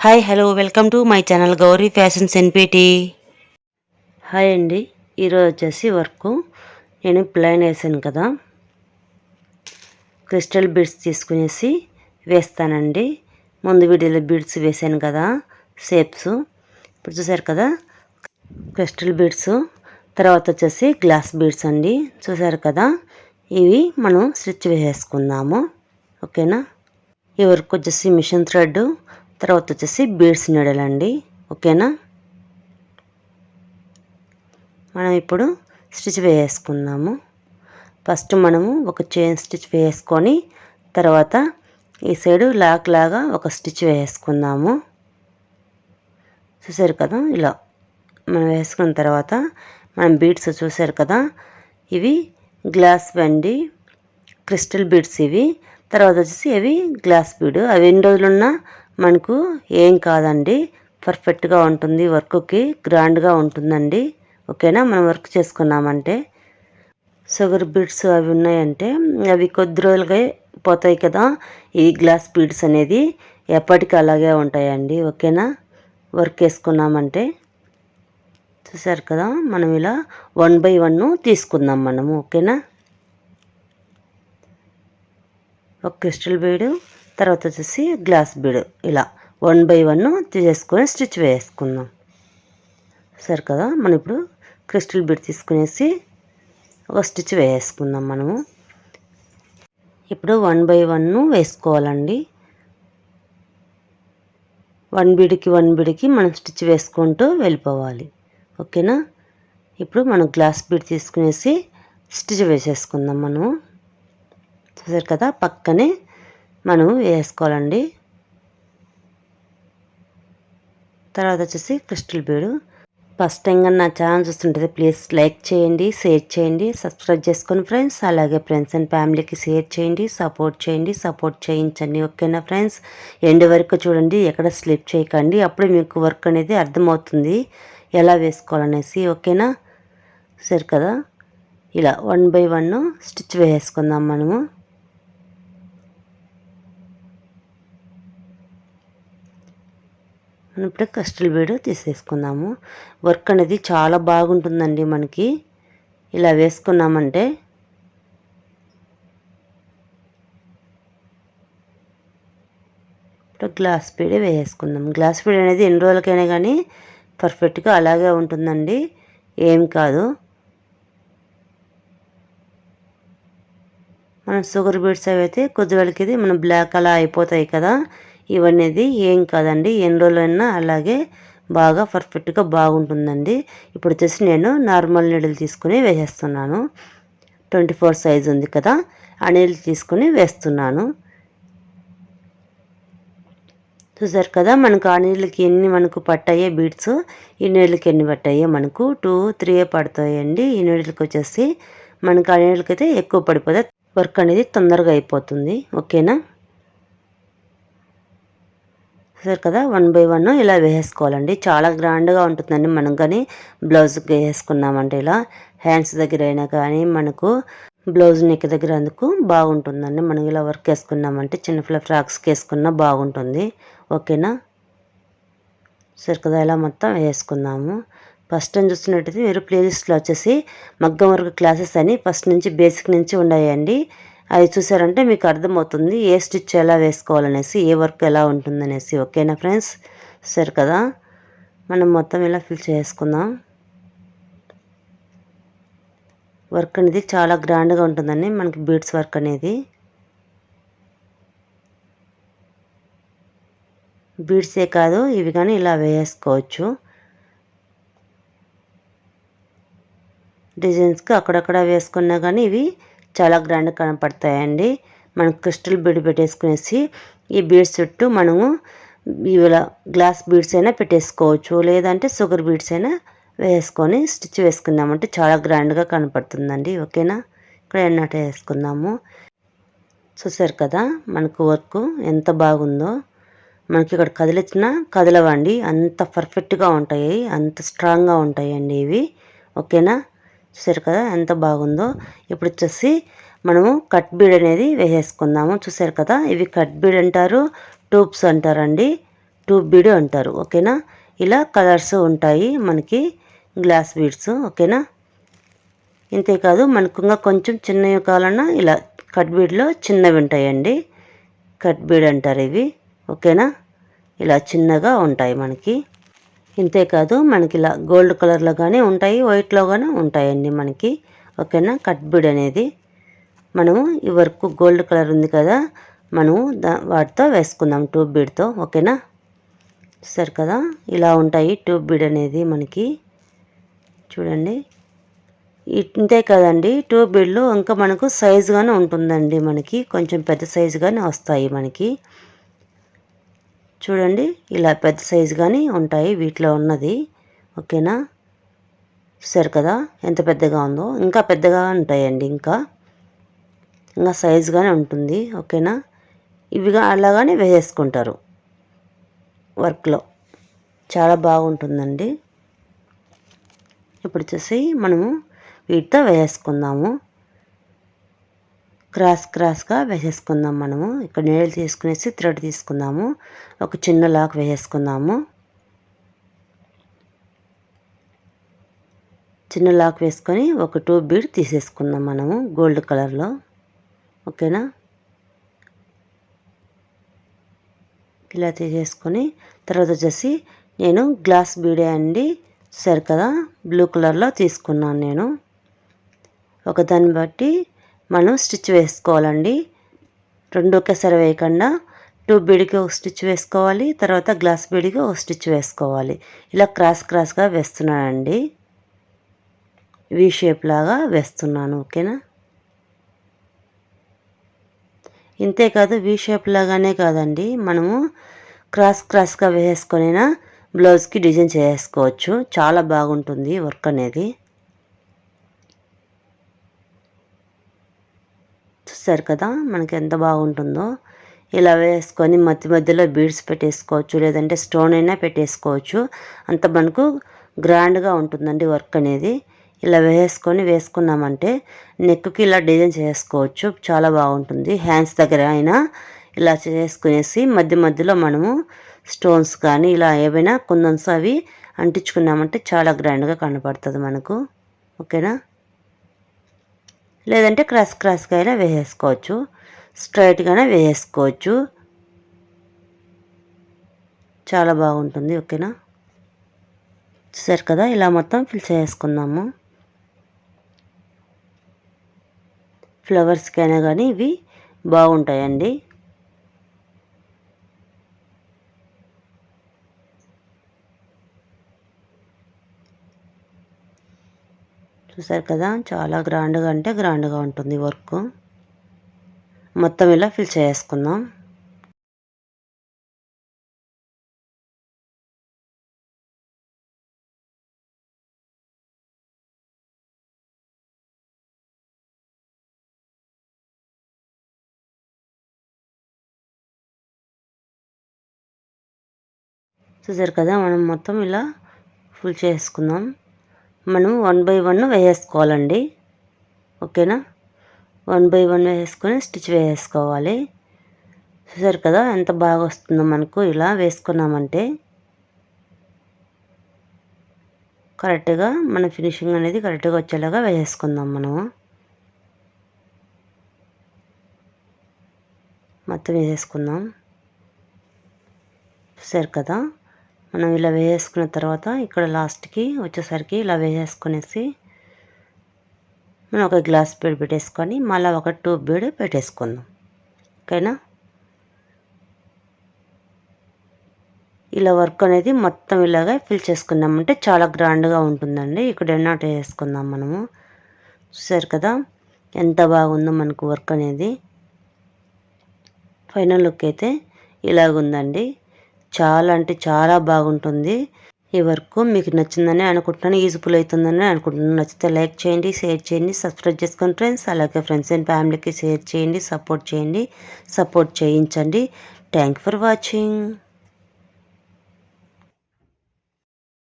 Hi hello welcome to my channel Gowrifasionsnpt. Hi అండి, ఈరోజు వచ్చేసి వర్క్ నేను ప్లైన్ వేసాను కదా, క్రిస్టల్ బీడ్స్ తీసుకునేసి వేస్తానండి. ముందు వీడియోలో బీడ్స్ వేసాను కదా షేప్స్, ఇప్పుడు చూసారు కదా క్రిస్టల్ బీడ్స్. తర్వాత వచ్చేసి గ్లాస్ బీడ్స్ అండి, చూసారు కదా. ఇవి మనం స్టిచ్ వేసేసుకుందాము, ఓకేనా. ఈ వర్క్ వచ్చేసి మిషన్ థ్రెడ్, తర్వాత వచ్చేసి బీడ్స్ నీడల్ అండి, ఓకేనా. మనం ఇప్పుడు స్టిచ్ వేసుకుందాము. ఫస్ట్ మనము ఒక చైన్ స్టిచ్ వేసుకొని తర్వాత ఈ సైడు లాక్ లాగా ఒక స్టిచ్ వేసుకుందాము. చూసారు కదా, ఇలా మనం వేసుకున్న తర్వాత మనం బీడ్స్ చూసారు కదా, ఇవి గ్లాస్ అండి, క్రిస్టల్ బీడ్స్ ఇవి. తర్వాత వచ్చేసి అవి గ్లాస్ బీడ్. అవి ఎన్ని రోజులున్నా మనకు ఏం కాదండి, పర్ఫెక్ట్గా ఉంటుంది, వర్క్కి గ్రాండ్గా ఉంటుందండి, ఓకేనా. మనం వర్క్ చేసుకున్నామంటే షుగర్ బీడ్స్ అవి ఉన్నాయంటే అవి కొద్ది రోజులుగా పోతాయి కదా. ఈ గ్లాస్ బీడ్స్ అనేది ఎప్పటికీ అలాగే ఉంటాయండి, ఓకేనా. వర్క్ వేసుకున్నామంటే చూసారు కదా, మనం ఇలా 1 by 1 తీసుకుందాం మనము, ఓకేనా. ఒక క్రిస్టల్ బీడు, తర్వాత వచ్చేసి గ్లాస్ బీడు, ఇలా 1 by 1 తీసేసుకొని స్టిచ్ వేసుకుందాం. సరే కదా, మనం ఇప్పుడు క్రిస్టల్ బీడ్ తీసుకునేసి ఒక స్టిచ్ వేసుకుందాం మనము. ఇప్పుడు 1 by 1 వేసుకోవాలండి. 1 బీడ్కి మనం స్టిచ్ వేసుకుంటూ వెళ్ళిపోవాలి, ఓకేనా. ఇప్పుడు మనం గ్లాస్ బీడ్ తీసుకునేసి స్టిచ్ వేసేసుకుందాం మనము. చూసారు కదా, పక్కనే మనం వేసుకోవాలండి. తర్వాత వచ్చేసి క్రిస్టల్ బీడు. ఫస్ట్ టైం కానీ నా ఛానల్ చూస్తుంటే ప్లీజ్ లైక్ చేయండి, షేర్ చేయండి, సబ్స్క్రైబ్ చేసుకొని ఫ్రెండ్స్. అలాగే ఫ్రెండ్స్ అండ్ ఫ్యామిలీకి షేర్ చేయండి, సపోర్ట్ చేయించండి, ఓకేనా ఫ్రెండ్స్. ఎండ్ వరకు చూడండి, ఎక్కడ స్లిప్ చేయకండి, అప్పుడే మీకు వర్క్ అనేది అర్థమవుతుంది ఎలా వేసుకోవాలనేసి, ఓకేనా. సరే కదా, ఇలా 1 by 1 స్టిచ్ వేసుకుందాం మనము. ఇప్పుడు క్రిస్టల్ బీడ్ తీసేసుకుందాము. వర్క్ అనేది చాలా బాగుంటుందండి మనకి ఇలా వేసుకున్నామంటే. ఇప్పుడు గ్లాస్ బీడ్ వేసుకుందాం. గ్లాస్ బీడ్ అనేది ఎన్ని రోజులకైనా కానీ పర్ఫెక్ట్గా అలాగే ఉంటుందండి, ఏం కాదు. మనం షుగర్ బీడ్స్ అవి అయితే కొద్ది రోజులకి ఇది మనం బ్లాక్ అలా అయిపోతాయి కదా, ఇవన్నీ ఏం కాదండి, ఎన్ని రోజులైనా అలాగే బాగా పర్ఫెక్ట్గా బాగుంటుందండి. ఇప్పుడు వచ్చేసి నేను నార్మల్ నీడిల్ తీసుకుని వేసేస్తున్నాను. 24 సైజ్ ఉంది కదా, ఆ నీడిల్ తీసుకుని వేస్తున్నాను. చూసారు కదా, మనకు ఆ నీళ్ళకి ఎన్ని మనకు పట్టాయో బీడ్స్, ఈ నీళ్ళకి ఎన్ని పట్టాయో మనకు 2, 3 పడతాయండి. ఈ నీళ్ళకి వచ్చేసి మనకు ఆ నీళ్ళకి అయితే ఎక్కువ పడిపోతే వర్క్ అనేది తొందరగా అయిపోతుంది, ఓకేనా. సరే కదా, 1 by 1 ఇలా వేసుకోవాలండి. చాలా గ్రాండ్గా ఉంటుందండి. మనం కానీ బ్లౌజ్కి వేసుకున్నామంటే ఇలా హ్యాండ్స్ దగ్గర అయినా కానీ మనకు బ్లౌజ్ నెక్ దగ్గర అందుకు బాగుంటుందండి. మనం ఇలా వర్క్ వేసుకున్నామంటే చిన్నపిల్ల ఫ్రాక్స్కి వేసుకున్నా బాగుంటుంది, ఓకేనా. సరే కదా, ఇలా మొత్తం వేసుకుందాము. ఫస్ట్ టైం చూస్తున్నట్టయితే మీరు ప్లేలిస్ట్లో వచ్చేసి మగ్గం వర్క్ క్లాసెస్ అని ఫస్ట్ నుంచి బేసిక్ నుంచి ఉన్నాయండి. అది చూసారంటే మీకు అర్థమవుతుంది ఏ స్టిచ్ ఎలా వేసుకోవాలనేసి, ఏ వర్క్ ఎలా ఉంటుందనేసి, ఓకేనా ఫ్రెండ్స్. సరే కదా, మనం మొత్తం ఇలా ఫిల్ చేసుకుందాం. వర్క్ అనేది చాలా గ్రాండ్గా ఉంటుందండి మనకి బీడ్స్ వర్క్ అనేది. బీడ్సే కాదు, ఇవి కానీ ఇలా వేసుకోవచ్చు. డిజైన్స్కి అక్కడక్కడ వేసుకున్నా కానీ ఇవి చాలా గ్రాండ్ కనపడతాయండి. మనం క్రిస్టల్ బీడ్ పెట్టేసుకునేసి ఈ బీడ్స్ చుట్టూ మనము ఇలా గ్లాస్ బీడ్స్ అయినా పెట్టేసుకోవచ్చు, లేదంటే షుగర్ బీడ్స్ అయినా వేసుకొని స్టిచ్ వేసుకున్నామంటే చాలా గ్రాండ్గా కనపడుతుందండి, ఓకేనా. ఇక్కడ ఎన్నట వేసుకుందాము. చూసారు కదా, మనకు వర్క్ ఎంత బాగుందో. మనకి ఇక్కడ కదిలిచ్చినా కదలవండి, అంత పర్ఫెక్ట్గా ఉంటాయి, అంత స్ట్రాంగ్గా ఉంటాయండి ఇవి, ఓకేనా. చూసారు కదా ఎంత బాగుందో. ఇప్పుడు వచ్చేసి మనము కట్ బీడ్ అనేది వేసేసుకుందాము. చూసారు కదా, ఇవి కట్ బీడ్ అంటారు, టూబ్స్ అంటారండి. ట్యూబ్ బీడ్ అంటారు. ఓకేనా, ఇలా కలర్స్ ఉంటాయి మనకి గ్లాస్ బీడ్స్. ఓకేనా, ఇంతేకాదు మనకు ఇంకా కొంచెం చిన్నవి కావాలన్నా ఇలా కట్ బీడ్లో చిన్నవి ఉంటాయండి. కట్ బీడ్ అంటారు ఇవి. ఓకేనా, ఇలా చిన్నగా ఉంటాయి మనకి. ఇంతేకాదు మనకి ఇలా గోల్డ్ కలర్లో కానీ ఉంటాయి, వైట్లో కానీ ఉంటాయండి మనకి. ఓకేనా, కట్ బీడ్ అనేది మనము ఈ వర్క్ గోల్డ్ కలర్ ఉంది కదా, మనము వాటితో వేసుకుందాం ట్యూబ్ బీడ్తో. ఓకేనా, సరే కదా, ఇలా ఉంటాయి ట్యూబ్ బీడ్ అనేది మనకి. చూడండి, ఇంతే కదండి, ట్యూబ్ బీడ్లు ఇంకా మనకు సైజుగానే ఉంటుందండి. మనకి కొంచెం పెద్ద సైజుగానే వస్తాయి మనకి. చూడండి, ఇలా పెద్ద సైజు కానీ ఉంటాయి వీటిలో ఉన్నది. ఓకేనా, సరే కదా, ఎంత పెద్దగా ఉందో, ఇంకా పెద్దగా ఉంటాయండి, ఇంకా సైజుగానే ఉంటుంది. ఓకేనా, ఇవిగా అలాగానే వేసేసుకుంటారు వర్క్లో, చాలా బాగుంటుందండి. ఇప్పుడు వచ్చేసి మనము వీటితో వేసేసుకుందాము. క్రాస్గా వేసేసుకుందాం మనము. ఇక్కడ నీళ్ళు తీసుకునేసి థ్రెడ్ తీసుకుందాము. ఒక చిన్న లాక్ వేసేసుకుందాము. చిన్న లాక్ వేసుకొని ఒక ట్యూబ్ బీడ్ తీసేసుకుందాం మనము గోల్డ్ కలర్లో. ఓకేనా, ఇలా తీసేసుకొని తర్వాత వచ్చేసి నేను గ్లాస్ బీడే అండి, సరే కదా, బ్లూ కలర్లో తీసుకున్నాను నేను. ఒకదాన్ని బట్టి మనం స్టిచ్ వేసుకోవాలండి. రెండు ఒకేసారి వేయకుండా ట్యూబ్ బీడ్కి ఒక స్టిచ్ వేసుకోవాలి, తర్వాత గ్లాస్ బీడ్కి ఒక స్టిచ్ వేసుకోవాలి. ఇలా క్రాస్గా వేస్తున్నానండి, వి షేప్ లాగా వేస్తున్నాను. ఓకేనా, ఇంతేకాదు వి షేప్ లాగానే కాదండి, మనము క్రాస్గా వేసుకొనైనా బ్లౌజ్కి డిజైన్ చేసుకోవచ్చు. చాలా బాగుంటుంది వర్క్ అనేది. చూస్తారు కదా మనకి ఎంత బాగుంటుందో. ఇలా వేసుకొని మధ్యలో బీడ్స్ పెట్టేసుకోవచ్చు, లేదంటే స్టోన్ అయినా పెట్టేసుకోవచ్చు. అంత మనకు గ్రాండ్గా ఉంటుందండి వర్క్ అనేది. ఇలా వేసుకున్నామంటే నెక్కి ఇలా డిజైన్ చేసుకోవచ్చు, చాలా బాగుంటుంది. హ్యాండ్స్ దగ్గర అయినా ఇలా చేసుకునేసి మధ్యలో మనము స్టోన్స్ కానీ ఇలా ఏవైనా కుందన్స్ అవి అంటించుకున్నామంటే చాలా గ్రాండ్గా కనపడుతుంది మనకు. ఓకేనా, లేదంటే క్రాస్గా అయినా వేసేసుకోవచ్చు, స్ట్రైట్గానే వేసేసుకోవచ్చు, చాలా బాగుంటుంది. ఓకేనా, చూసారు కదా, ఇలా మొత్తం ఫిల్ చేసుకుందాము. ఫ్లవర్స్కైనా కానీ ఇవి బాగుంటాయండి. చూసారు కదా, చాలా గ్రాండ్గా ఉంటుంది వర్క్. మొత్తం ఇలా ఫిల్ చేసుకుందాం. చూసారు కదా, మనం మొత్తం ఇలా ఫుల్ చేసుకుందాం. మనం 1 బై 1 వేసేసుకోవాలండి. ఓకేనా, 1 బై 1 వేసుకొని స్టిచ్ వేసుకోవాలి. చూసారు కదా ఎంత బాగా వస్తుందో మనకు. ఇలా వేసుకున్నామంటే కరెక్ట్గా మన ఫినిషింగ్ అనేది కరెక్ట్గా వచ్చేలాగా వేసేసుకుందాం మనము. మొత్తం వేసేసుకుందాం. చూసారు కదా, మనం ఇలా వేసుకున్న తర్వాత ఇక్కడ లాస్ట్కి వచ్చేసరికి ఇలా వేసేసుకునేసి మనం ఒక గ్లాస్ బీడ్ పెట్టేసుకొని మళ్ళీ ఒక ట్యూబ్ బీడ్ పెట్టేసుకుందాం. ఓకేనా, ఇలా వర్క్ అనేది మొత్తం ఇలాగా ఫిల్ చేసుకున్నామంటే చాలా గ్రాండ్గా ఉంటుందండి. ఇక్కడ ఎన్నాట్ వేసుకుందాం మనము. చూసారు కదా ఎంత బాగుందో మనకు వర్క్ అనేది. ఫైనల్ లుక్ అయితే ఇలాగుందండి. చాలా అంటే చాలా బాగుంటుంది ఈ వర్క్. మీకు నచ్చిందని అనుకుంటున్నాను, యూజ్ఫుల్ అవుతుందని అనుకుంటున్నాను. నచ్చితే లైక్ చేయండి, షేర్ చేయండి, సబ్స్క్రైబ్ చేసుకోండి ఫ్రెండ్స్. అలాగే ఫ్రెండ్స్ అండ్ ఫ్యామిలీకి షేర్ చేయండి, సపోర్ట్ చేయండి, సపోర్ట్ చేయించండి. Thank for watching.